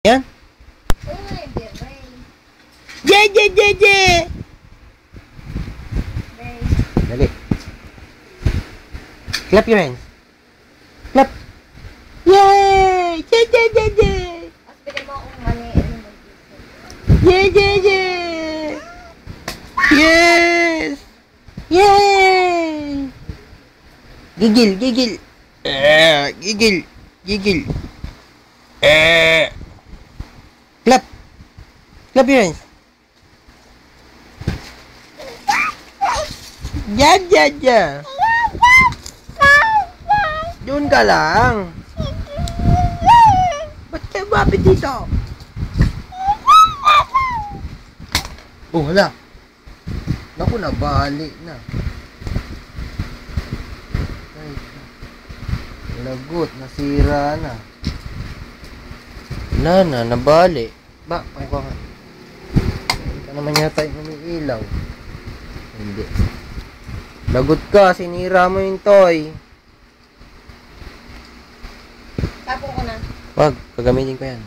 Yan. Je, je, je, je. Dali. Clap your hands. Clap. Yay! Je, je, je, je. Je, je, je. Yes! Yay! Gigil, gigil. Gigil, gigil. Clap. Clap your hands. Ja, ja, ja. Doon ka lang. Ba't kayo mapit dito? Oh, hala. Naku, nabali na. Ay, lagot, nasira na. Wala na, nabali. Ba, pangko nga. Hindi ka naman yata yung umiilaw. Hindi. Lagot ka, sinira mo yung toy. Tapon ko na. Wag, gagamitin ko yan.